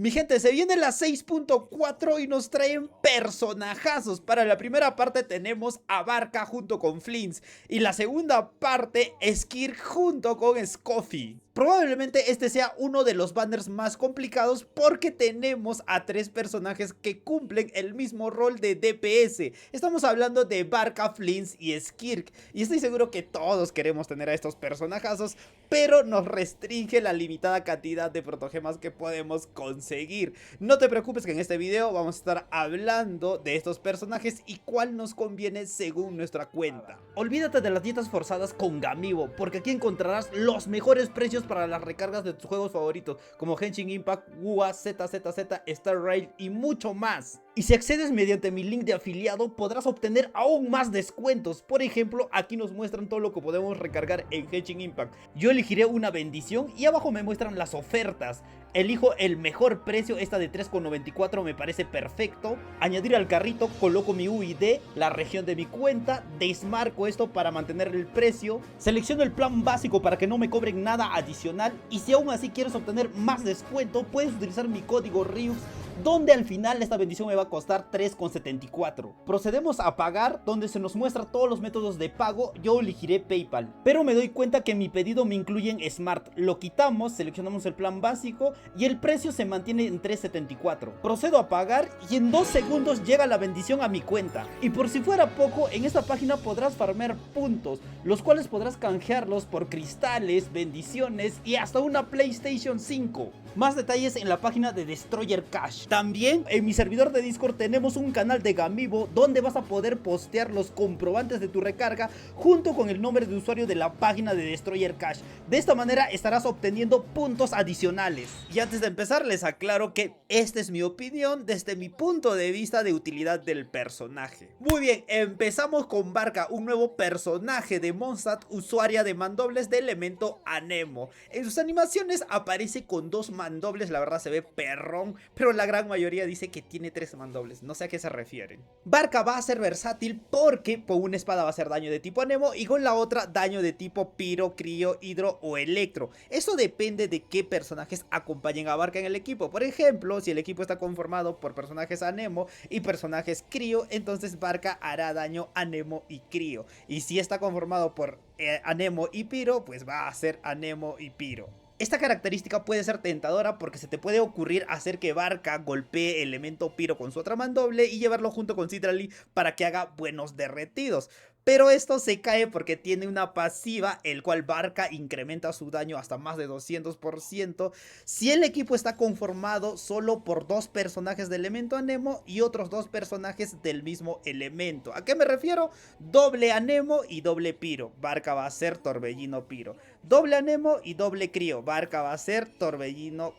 Mi gente, se viene la 6.4 y nos traen personajazos. Para la primera parte tenemos a Barca junto con Flints y la segunda parte Skirk junto con Scoffy. Probablemente este sea uno de los banners más complicados porque tenemos a tres personajes que cumplen el mismo rol de DPS. Estamos hablando de Barca, Flints y Skirk, y estoy seguro que todos queremos tener a estos personajazos, pero nos restringe la limitada cantidad de protogemas que podemos conseguir. No te preocupes que en este video vamos a estar hablando de estos personajes y cuál nos conviene según nuestra cuenta. Olvídate de las dietas forzadas con Gamibo, porque aquí encontrarás los mejores precios para las recargas de tus juegos favoritos como Genshin Impact, WoA, ZZZ, Star Rail y mucho más. Y si accedes mediante mi link de afiliado podrás obtener aún más descuentos. Por ejemplo, aquí nos muestran todo lo que podemos recargar en Genshin Impact. Yo elegiré una bendición y abajo me muestran las ofertas. Elijo el mejor precio, esta de 3,94 me parece perfecto. Añadir al carrito, coloco mi UID, la región de mi cuenta, desmarco esto para mantener el precio, selecciono el plan básico para que no me cobren nada adicional, y si aún así quieres obtener más descuento puedes utilizar mi código RIUX, donde al final esta bendición me va a costar 3,74. Procedemos a pagar, donde se nos muestra todos los métodos de pago. Yo elegiré PayPal, pero me doy cuenta que mi pedido me incluye en Smart. Lo quitamos, seleccionamos el plan básico y el precio se mantiene en 3,74. Procedo a pagar y en 2 segundos llega la bendición a mi cuenta. Y por si fuera poco, en esta página podrás farmear puntos, los cuales podrás canjearlos por cristales, bendiciones y hasta una PlayStation 5. Más detalles en la página de Destroyer Cash. También en mi servidor de Discord tenemos un canal de Gamibo donde vas a poder postear los comprobantes de tu recarga junto con el nombre de usuario de la página de Destroyer Cash. De esta manera estarás obteniendo puntos adicionales. Y antes de empezar les aclaro que esta es mi opinión desde mi punto de vista de utilidad del personaje. Muy bien, empezamos con Barca, un nuevo personaje de Mondstadt, usuaria de mandobles de elemento Anemo. En sus animaciones aparece con 2 mandobles, la verdad se ve perrón, pero la gran mayoría dice que tiene 3 mandobles, no sé a qué se refieren. Barca va a ser versátil porque con una espada va a hacer daño de tipo Anemo y con la otra daño de tipo Piro, Crío, Hidro o Electro. Eso depende de qué personajes acompañen a Barca en el equipo. Por ejemplo, si el equipo está conformado por personajes Anemo y personajes Crío, entonces Barca hará daño Anemo y Crío. Y si está conformado por Anemo y Piro, pues va a hacer Anemo y Piro. Esta característica puede ser tentadora porque se te puede ocurrir hacer que Barca golpee elemento Piro con su otra mandoble y llevarlo junto con Citrali para que haga buenos derretidos. Pero esto se cae porque tiene una pasiva, el cual Barca incrementa su daño hasta más de 200% si el equipo está conformado solo por 2 personajes de elemento Anemo y otros 2 personajes del mismo elemento. ¿A qué me refiero? Doble Anemo y doble Piro, Barca va a ser Torbellino Piro. Doble Anemo y doble Crío, Barca va a ser Torbellino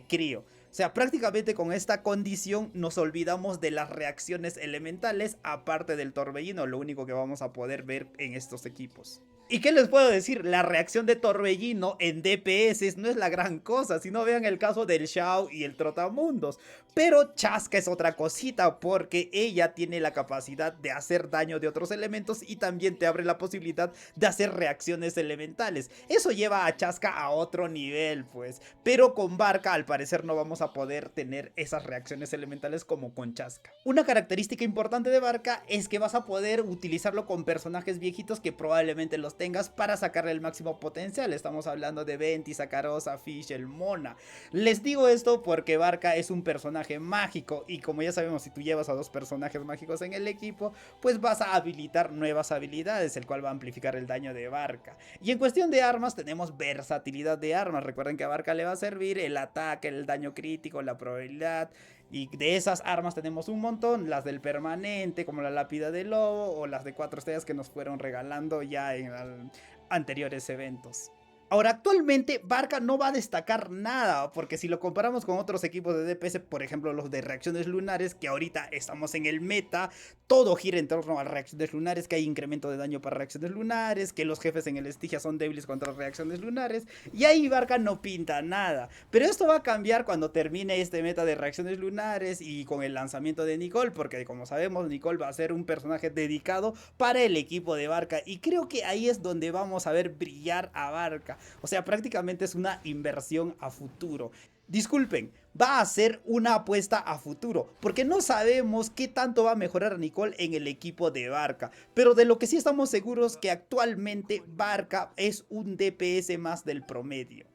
Crío. O sea, prácticamente con esta condición nos olvidamos de las reacciones elementales, aparte del torbellino, lo único que vamos a poder ver en estos equipos. ¿Y qué les puedo decir? La reacción de Torbellino en DPS no es la gran cosa, si no vean el caso del Xiao y el Trotamundos. Pero Chasca es otra cosita porque ella tiene la capacidad de hacer daño de otros elementos y también te abre la posibilidad de hacer reacciones elementales. Eso lleva a Chasca a otro nivel, pues. Pero con Barca al parecer no vamos a poder tener esas reacciones elementales como con Chasca. Una característica importante de Barca es que vas a poder utilizarlo con personajes viejitos que probablemente los tengas para sacarle el máximo potencial. Estamos hablando de Venti, Sakarosa, Fish, el Mona. Les digo esto porque Barca es un personaje mágico y como ya sabemos, si tú llevas a 2 personajes mágicos en el equipo, pues vas a habilitar nuevas habilidades, el cual va a amplificar el daño de Barca. Y en cuestión de armas tenemos versatilidad de armas. Recuerden que a Barca le va a servir el ataque, el daño crítico, la probabilidad. Y de esas armas tenemos un montón, las del permanente como la lápida del lobo o las de 4 estrellas que nos fueron regalando ya en anteriores eventos. Ahora, actualmente Barca no va a destacar nada, porque si lo comparamos con otros equipos de DPS, por ejemplo los de reacciones lunares, que ahorita estamos en el meta, todo gira en torno a reacciones lunares, que hay incremento de daño para reacciones lunares, que los jefes en el Estigia son débiles contra reacciones lunares, y ahí Barca no pinta nada. Pero esto va a cambiar cuando termine este meta de reacciones lunares y con el lanzamiento de Nicole, porque como sabemos Nicole va a ser un personaje dedicado para el equipo de Barca, y creo que ahí es donde vamos a ver brillar a Barca. O sea, prácticamente es una inversión a futuro. Disculpen, va a ser una apuesta a futuro, porque no sabemos qué tanto va a mejorar Nicole en el equipo de Barca, pero de lo que sí estamos seguros que actualmente Barca es un DPS más del promedio.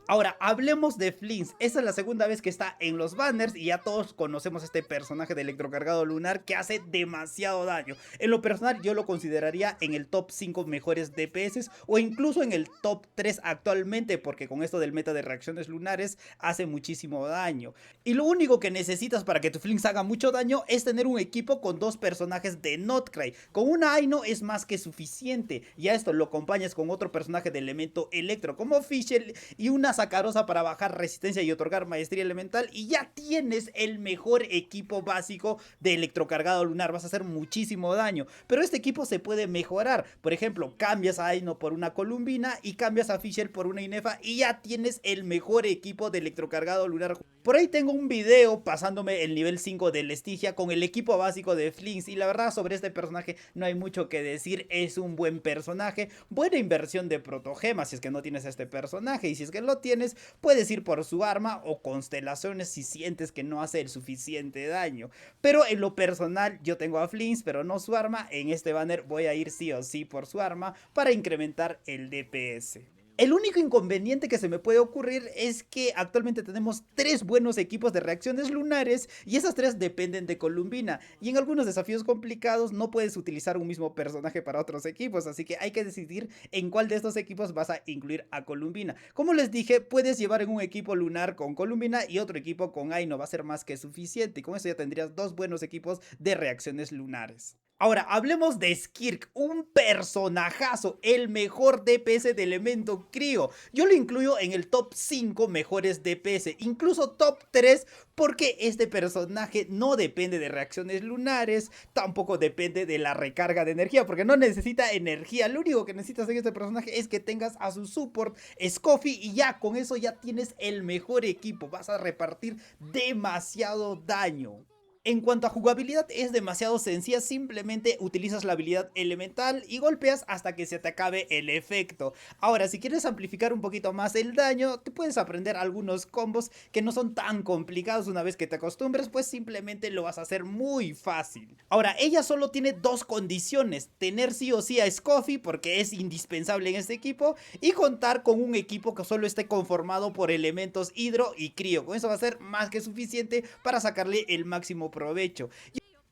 Ahora, hablemos de Flins. Esta es la segunda vez que está en los banners y ya todos conocemos este personaje de electrocargado lunar que hace demasiado daño. En lo personal yo lo consideraría en el top 5 mejores DPS o incluso en el top 3 actualmente, porque con esto del meta de reacciones lunares hace muchísimo daño. Y lo único que necesitas para que tu Flins haga mucho daño es tener un equipo con dos personajes de Notcry. Con una Aino es más que suficiente, y a esto lo acompañas con otro personaje de elemento electro como Fischl y una Sacarosa para bajar resistencia y otorgar maestría elemental, y ya tienes el mejor equipo básico de electrocargado lunar. Vas a hacer muchísimo daño, pero este equipo se puede mejorar. Por ejemplo, cambias a Aino por una Columbina y cambias a Fischl por una Inefa y ya tienes el mejor equipo de electrocargado lunar. Por ahí tengo un video pasándome el nivel 5 del Estigia con el equipo básico de Flins, y la verdad sobre este personaje no hay mucho que decir. Es un buen personaje, buena inversión de protogemas si es que no tienes este personaje, y si es que lo tienes, puedes ir por su arma o constelaciones si sientes que no hace el suficiente daño. Pero en lo personal yo tengo a Flins pero no su arma. En este banner voy a ir sí o sí por su arma para incrementar el DPS. El único inconveniente que se me puede ocurrir es que actualmente tenemos 3 buenos equipos de reacciones lunares y esas 3 dependen de Columbina, y en algunos desafíos complicados no puedes utilizar un mismo personaje para otros equipos, así que hay que decidir en cuál de estos equipos vas a incluir a Columbina. Como les dije, puedes llevar en un equipo lunar con Columbina y otro equipo con Aino, va a ser más que suficiente, y con eso ya tendrías 2 buenos equipos de reacciones lunares. Ahora, hablemos de Skirk, un personajazo, el mejor DPS de elemento crío. Yo lo incluyo en el top 5 mejores DPS, incluso top 3, porque este personaje no depende de reacciones lunares, tampoco depende de la recarga de energía, porque no necesita energía. Lo único que necesitas en este personaje es que tengas a su support Scoffy, y ya con eso ya tienes el mejor equipo. Vas a repartir demasiado daño. En cuanto a jugabilidad, es demasiado sencilla. Simplemente utilizas la habilidad elemental y golpeas hasta que se te acabe el efecto. Ahora, si quieres amplificar un poquito más el daño, te puedes aprender algunos combos que no son tan complicados. Una vez que te acostumbres, pues simplemente lo vas a hacer muy fácil. Ahora, ella solo tiene 2 condiciones: tener sí o sí a Scoffy, porque es indispensable en este equipo, y contar con un equipo que solo esté conformado por elementos hidro y crío. Con eso va a ser más que suficiente para sacarle el máximo provecho.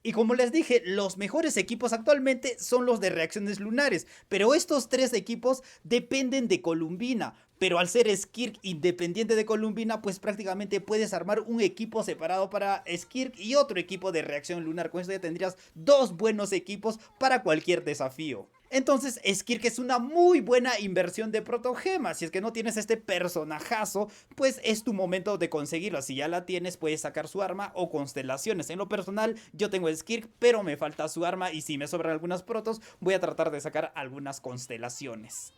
Y como les dije, los mejores equipos actualmente son los de reacciones lunares, pero estos 3 equipos dependen de Columbina. Pero al ser Skirk independiente de Columbina, pues prácticamente puedes armar un equipo separado para Skirk y otro equipo de reacción lunar. Con esto ya tendrías 2 buenos equipos para cualquier desafío. Entonces Skirk es una muy buena inversión de protogemas. Si es que no tienes este personajazo, pues es tu momento de conseguirlo. Si ya la tienes, puedes sacar su arma o constelaciones. En lo personal yo tengo Skirk, pero me falta su arma, y si me sobran algunas protos, voy a tratar de sacar algunas constelaciones.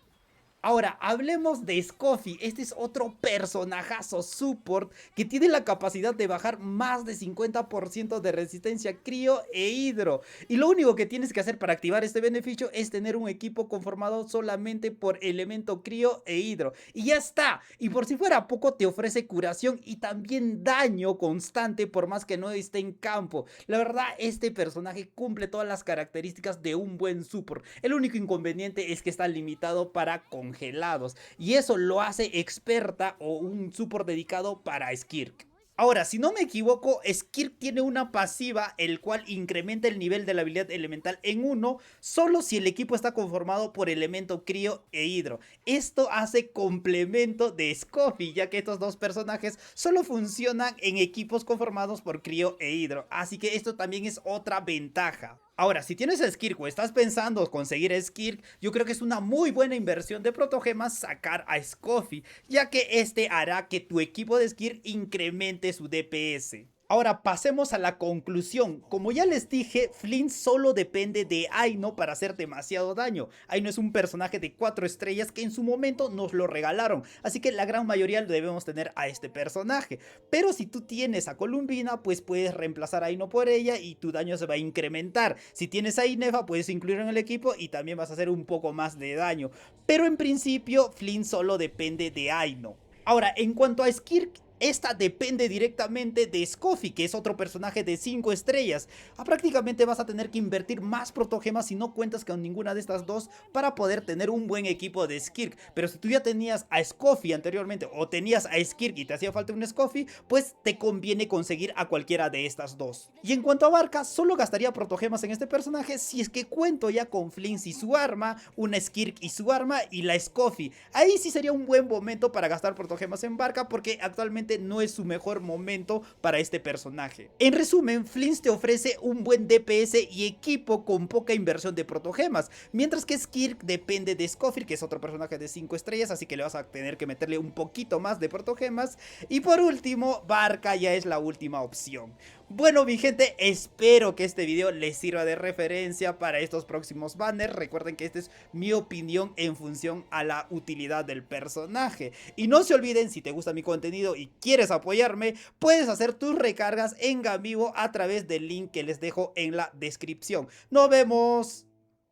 Ahora, hablemos de Scoffy. Este es otro personajazo support que tiene la capacidad de bajar más de 50% de resistencia crío e hidro. Y lo único que tienes que hacer para activar este beneficio es tener un equipo conformado solamente por elemento crío e hidro. Y ya está. Y por si fuera poco, te ofrece curación y también daño constante por más que no esté en campo. La verdad, este personaje cumple todas las características de un buen support. El único inconveniente es que está limitado para congelados, y eso lo hace experta o un support dedicado para Skirk. Ahora, si no me equivoco, Skirk tiene una pasiva el cual incrementa el nivel de la habilidad elemental en 1 solo si el equipo está conformado por elemento crío e hidro. Esto hace complemento de Scoffy, ya que estos 2 personajes solo funcionan en equipos conformados por crío e hidro, así que esto también es otra ventaja. Ahora, si tienes a Skirk o estás pensando conseguir a Skirk, yo creo que es una muy buena inversión de protogemas sacar a Scoffy, ya que este hará que tu equipo de Skirk incremente su DPS. Ahora pasemos a la conclusión. Como ya les dije, Flint solo depende de Aino para hacer demasiado daño. Aino es un personaje de 4 estrellas que en su momento nos lo regalaron, así que la gran mayoría debemos tener a este personaje. Pero si tú tienes a Columbina, pues puedes reemplazar a Aino por ella y tu daño se va a incrementar. Si tienes a Inefa, puedes incluirlo en el equipo y también vas a hacer un poco más de daño. Pero en principio, Flint solo depende de Aino. Ahora, en cuanto a Skirk, esta depende directamente de Scoffy, que es otro personaje de 5 estrellas. Prácticamente vas a tener que invertir más protogemas si no cuentas con ninguna de estas dos para poder tener un buen equipo de Skirk. Pero si tú ya tenías a Scoffy anteriormente o tenías a Skirk y te hacía falta un Scoffy, pues te conviene conseguir a cualquiera de estas dos. Y en cuanto a Barca, solo gastaría protogemas en este personaje si es que cuento ya con Flins y su arma, una Skirk y su arma y la Scoffy. Ahí sí sería un buen momento para gastar protogemas en Barca, porque actualmente no es su mejor momento para este personaje. En resumen, Flins te ofrece un buen DPS y equipo con poca inversión de protogemas, mientras que Skirk depende de Scoffy, que es otro personaje de 5 estrellas, así que le vas a tener que meterle un poquito más de protogemas. Y por último, Barca ya es la última opción. Bueno, mi gente, espero que este video les sirva de referencia para estos próximos banners. Recuerden que esta es mi opinión en función a la utilidad del personaje. Y no se olviden, si te gusta mi contenido y quieres apoyarme, puedes hacer tus recargas en Gamibo a través del link que les dejo en la descripción. ¡Nos vemos!